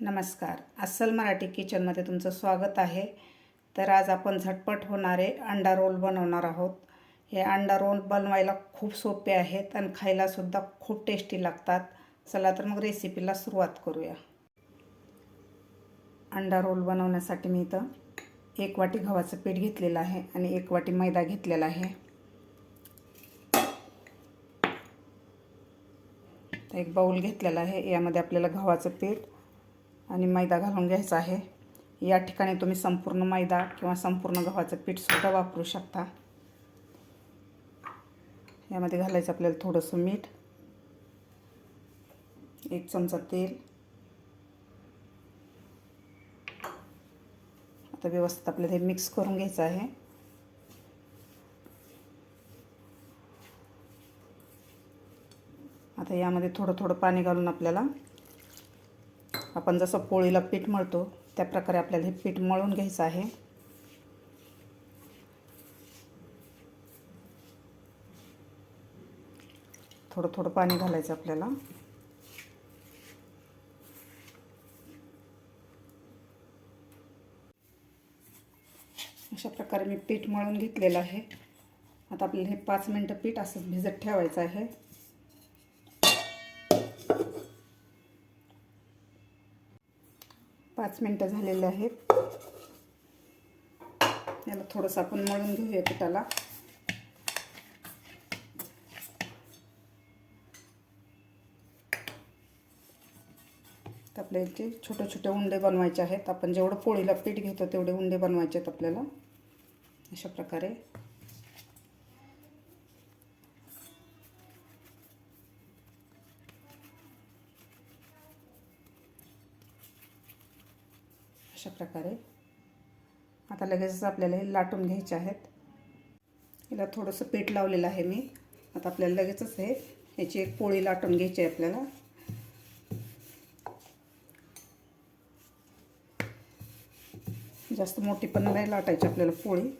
नमस्कार. अस्सल मराठी किचनमध्ये तुमचं स्वागत आहे. तर आज आपण झटपट होणारे अंडा रोल बनवणार आहोत. हे अंडा रोल बनवायला खूप सोपे आहेत आणि खायलासुद्धा खूप टेस्टी लागतात. चला तर मग रेसिपीला सुरुवात करूया. अंडा रोल बनवण्यासाठी मी इथं 1 वाटी गव्हाचं पीठ घेतलेलं आहे आणि 1 वाटी मैदा घेतलेला आहे. एक बाउल घेतलेला आहे. यामध्ये आपल्याला गव्हाचं पीठ आणि मैदा घालून घ्यायचा आहे. या ठिकाणी तुम्ही संपूर्ण मैदा किंवा संपूर्ण गव्हाचं पीठ सुद्धा वापरू शकता. यामध्ये घालायचं आपल्याला थोडंसं मीठ, 1 चमचा तेल. आता व्यवस्थित आपल्याला हे मिक्स करून घ्यायचं आहे. आता यामध्ये थोडं थोडं पाणी घालून आपल्याला आपण जसं पोळीला पीठ मळतो त्या प्रकारे आपल्याला हे पीठ मळून घ्यायचं आहे. थोडं थोडं पाणी घालायचं आपल्याला. अशा प्रकारे मी पीठ मळून घेतलेलं आहे. आता आपल्याला हे 5 मिनिटं पीठ असंच भिजत ठेवायचं आहे. पाच मिनिटं झालेले आहेत. याला थोडंसं आपण मळून घेऊया पिठाला. तर आपल्याला याचे छोटे छोटे उंडे बनवायचे आहेत. आपण जेवढं पोळीला पीठ घेतो तेवढे उंडे बनवायचे आहेत आपल्याला. अशा प्रकारे आता लगेचच आपल्याला हे लाटून घ्यायचे आहेत. याला थोडंसं पीठ लावलेलं आहे मी. आता आपल्याला लगेचच याची एक पोळी लाटून घ्यायची आहे आपल्याला. जास्त मोठी पण नाही लाटायची आपल्याला पोळी.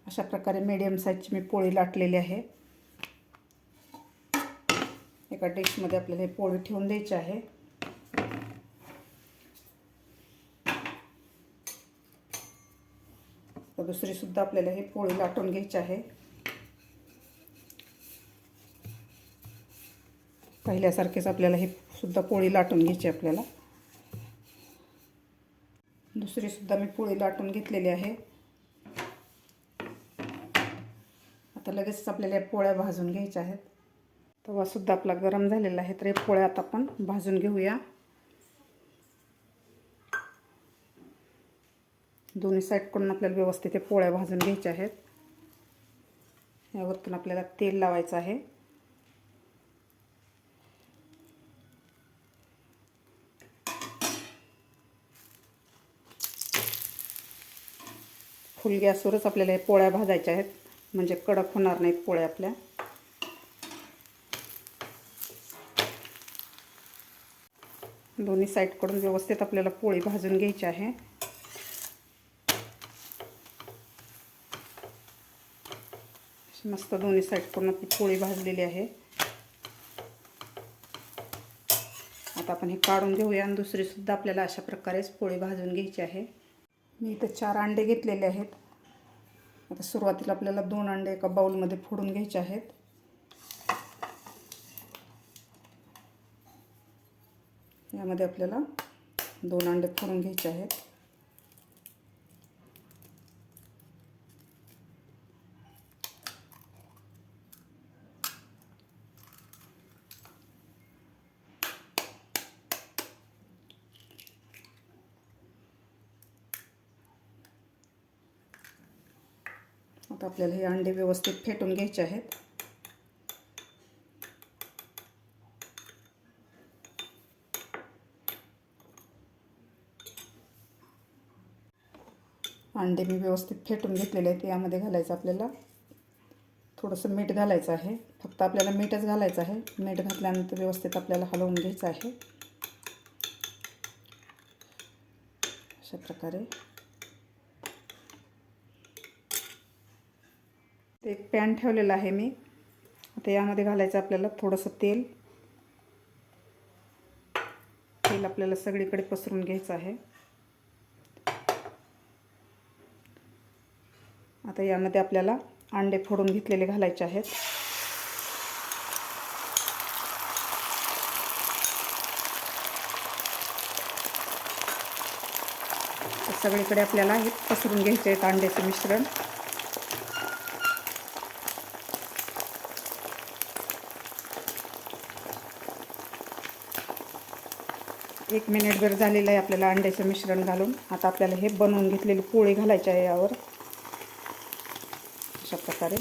अशा प्रकारे मीडियम साईजची मी पोळी लाटलेली आहे. एका डिशमध्ये आपल्याला ही पोळी ठेवून द्यायची आहे. तर दुसरी सुद्धा आपल्याला ही पोळी लाटून घ्यायची आहे. पहिल्यासारखेच आपल्याला ही सुद्धा पोळी लाटून घ्यायची आपल्याला. दुसरी सुद्धा मी पोळी लाटून घेतलेली आहे. आता लगेचच आपल्याला या पोळ्या भाजून घ्यायच्या आहेत. तवा सुद्धा आपला गरम झालेला आहे. तर हे पोळ्या आता आपण भाजून घेऊया. दोन्ही साईडकडून आपल्याला व्यवस्थित हे पोळ्या भाजून घ्यायच्या आहेत. यावरतून आपल्याला तेल लावायचं आहे. फुल गॅसवरच आपल्याला हे पोळ्या भाजायच्या आहेत, म्हणजे कडक होणार नाहीत पोळ्या आपल्या. दोन्ही साईडकडून व्यवस्थित आपल्याला पोळी भाजून घ्यायची आहे. मस्त दोन्ही साईडकडून आपली पोळी भाजलेली आहे. आता आपण हे काढून घेऊया आणि दुसरी सुद्धा आपल्याला अशा प्रकारेच पोळी भाजून घ्यायची आहे. मी इथं 4 अंडे घेतलेले आहेत. आता सुरुवातीला आपल्याला 2 अंडे एका बाउलमध्ये फोडून घ्यायचे आहेत. यामध्ये आपल्याला 2 अंडे फोडून घ्यायचे आहेत. आता आपल्याला हे अंडे व्यवस्थित फेटून घ्यायचे आहेत. अंडे मी व्यवस्थित फेटून घेतलेले आहेत. यामध्ये घालायचं आपल्याला थोडंसं मीठ घालायचं आहे. फक्त आपल्याला मीठच घालायचं आहे. मीठ घातल्यानंतर व्यवस्थित आपल्याला हलवून घ्यायचं आहे. अशा प्रकारे ते एक पॅन ठेवलेलं आहे मी. आता यामध्ये घालायचं आपल्याला थोडंसं तेल. तेल आपल्याला सगळीकडे पसरून घ्यायचं आहे. आता यामध्ये आपल्याला अंडे फोडून घेतलेले घालायचे आहेत. सगळीकडे आपल्याला हे पसरून घ्यायचे आहेत अंड्याचे मिश्रण. एक मिनिटभर झालेलं आहे आपल्याला अंड्याचं मिश्रण घालून. आता आपल्याला हे बनवून घेतलेली पोळी घालायची आहे यावर. अशा प्रकारे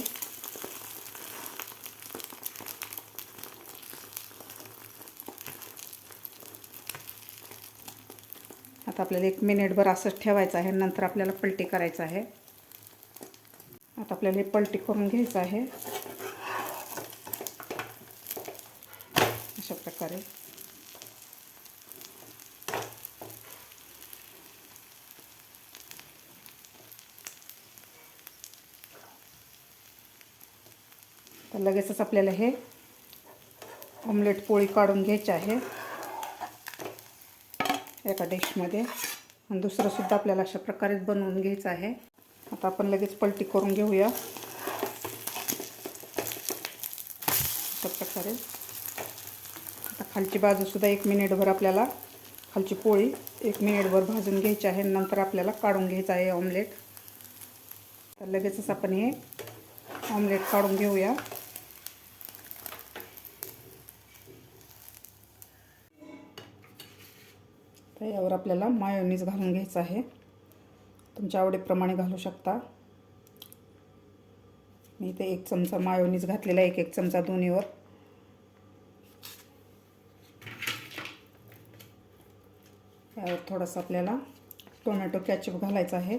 आता आपल्याला एक मिनिटभर असंच ठेवायचं आहे. नंतर आपल्याला पलटी करायचं आहे. आता आपल्याला हे पलटी करून घ्यायचं आहे अशा प्रकारे. तर लगेचच आपल्याला हे ऑमलेट पोळी काढून घ्यायची आहे एका डिशमध्ये. आणि दुसरंसुद्धा आपल्याला अशा प्रकारेच बनवून घ्यायचं आहे. आता आपण लगेच पलटी करून घेऊया अशा प्रकारे. आता खालची बाजूसुद्धा एक मिनिटभर आपल्याला खालची पोळी एक मिनिटभर भाजून घ्यायची आहे. नंतर आपल्याला काढून घ्यायचं आहे ऑमलेट. तर लगेचच आपण हे ऑमलेट काढून घेऊया. तर यावर आपल्याला मायोनीज घालून घ्यायचं आहे. तुमच्या आवडीप्रमाणे घालू शकता. मी इथे 1 चमचा मायोनीज घातलेला आहे. 1 चमचा दोन्हीवर. यावर थोडंसं आपल्याला टोमॅटो कॅचअप घालायचं आहे.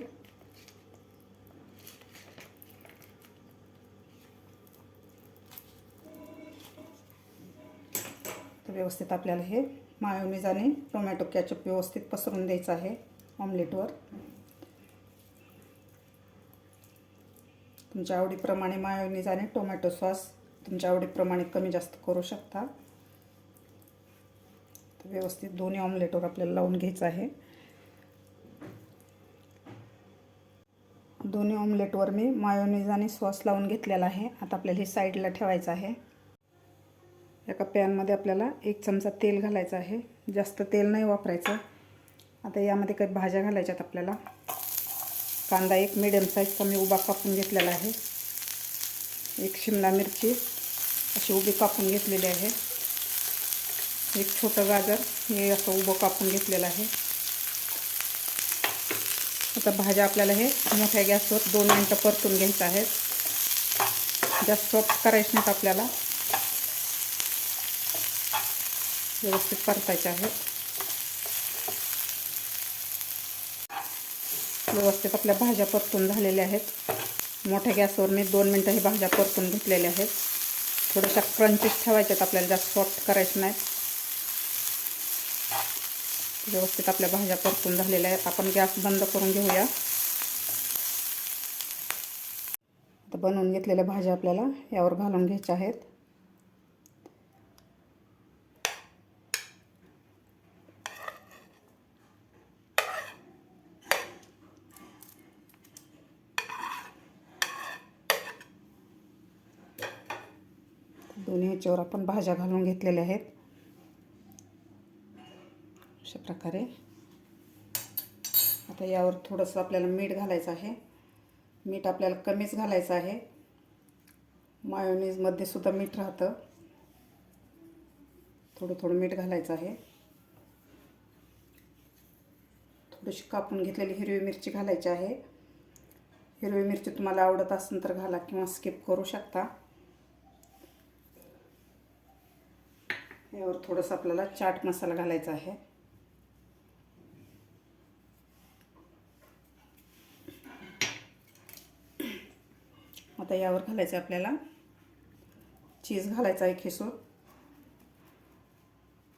तर व्यवस्थित आपल्याला हे मायोनीज आणि टोमॅटो कॅचअप व्यवस्थित पसरून द्यायचं आहे ऑमलेटवर. तुमच्या आवडीप्रमाणे मायोनीज आणि टोमॅटो सॉस तुमच्या आवडीप्रमाणे कमी जास्त करू शकता. तर व्यवस्थित दोन्ही ऑमलेटवर आपल्याला लावून घ्यायचं आहे. दोन्ही ऑमलेटवर मी मायोनीज आणि सॉस लावून घेतलेला आहे. आता आपल्याला हे साईडला ठेवायचं आहे. एका पॅनमध्ये आपल्याला 1 चमचा तेल घालायचं आहे. जास्त तेल नाही वापरायचं. आता यामध्ये काही भाज्या घालायच्यात आपल्याला. कांदा एक मीडियम साईजचा मी उभा कापून घेतलेला आहे. 1 शिमला मिरची अशी उभी कापून घेतलेली आहे. 1 छोटं गाजर हे असं उभं कापून घेतलेलं आहे. आता भाज्या आपल्याला हे मोठ्या गॅसवर 2 मिनिटं परतून घ्यायचं आहे. जास्त सॉफ्ट करायचं नाहीत आपल्याला. व्यवस्थित परतायचे आहे. व्यवस्थित आपल्या भाज्या परतून झालेल्या आहेत. मोठ्या गॅसवर मी 2 मिनिटं हे भाज्या परतून घेतलेल्या आहेत. थोड्याशा क्रंचीस ठेवायच्यात आपल्याला, जास्त सॉफ्ट करायचे नाहीत. व्यवस्थित आपल्या भाज्या परतून झालेल्या आहेत. आपण गॅस बंद करून घेऊया. आता बनवून घेतलेल्या भाज्या आपल्याला यावर घालून घ्यायच्या आहेत. दोन्ही ह्याच्यावर आपण भाज्या घालून घेतलेल्या आहेत अशा प्रकारे. आता यावर थोडंसं आपल्याला मीठ घालायचं आहे. मीठ आपल्याला कमीच घालायचं आहे. मायोनीजमध्ये सुद्धा मीठ राहतं. थोडं थोडं मीठ घालायचं आहे. थोडीशी कापून घेतलेली हिरवी मिरची घालायची आहे. हिरवी मिरची तुम्हाला आवडत असेल तर घाला किंवा स्किप करू शकता. यावर थोडंसं आपल्याला चाट मसाला घालायचा आहे. आता यावर घालायचं आपल्याला चीज घालायचा आहे खिसून.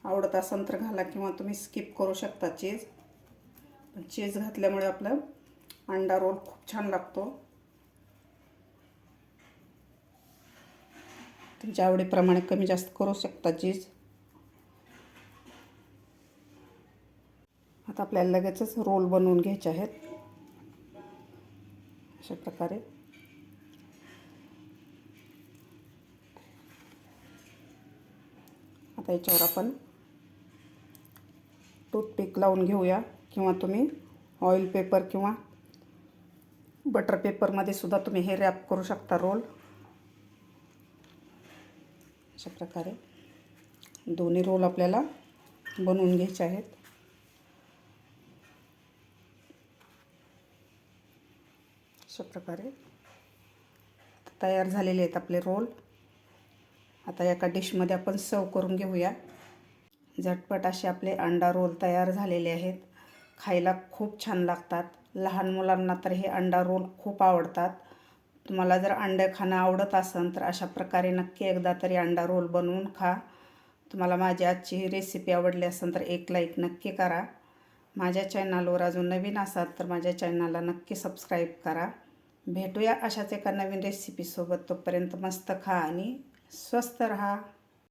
आवडत असेल तर घाला किंवा तुम्ही स्किप करू शकता चीज. पण चीज घातल्यामुळे आपला अंडा रोल खूप छान लागतो. तुमच्या आवडीप्रमाणे कमी जास्त करू शकता चीज. आता आपल्याला लगेचच रोल बनवून घ्यायचे आहेत अशा प्रकारे. आता याच्यावर आपण टूथपिक लावून घेऊया, किंवा तुम्ही ऑइल पेपर किंवा बटर पेपरमध्ये सुद्धा तुम्ही हे रॅप करू शकता रोल. अशा प्रकारे दोन्ही रोल आपल्याला बनवून घ्यायचे आहेत. अशा प्रकारे तयार झालेले आहेत आपले रोल. आता एका डिशमध्ये आपण सर्व करून घेऊया. झटपट असे आपले अंडा रोल तयार झालेले आहेत. खायला खूप छान लागतात. लहान मुलांना तर हे अंडा रोल खूप आवडतात. तुम्हाला जर अंडे खाणं आवडत असेल तर अशा प्रकारे नक्की एकदा तरी अंडा रोल बनवून खा. तुम्हाला माझी आजची ही रेसिपी आवडली असेल तर एक लाईक नक्की करा. माझ्या चॅनलवर अजून नवीन असाल तर माझ्या चॅनलला नक्की सबस्क्राईब करा. भेटूया अशाच एका नवीन रेसिपीसोबत. तोपर्यंत मस्त खा आणि स्वस्त रहा.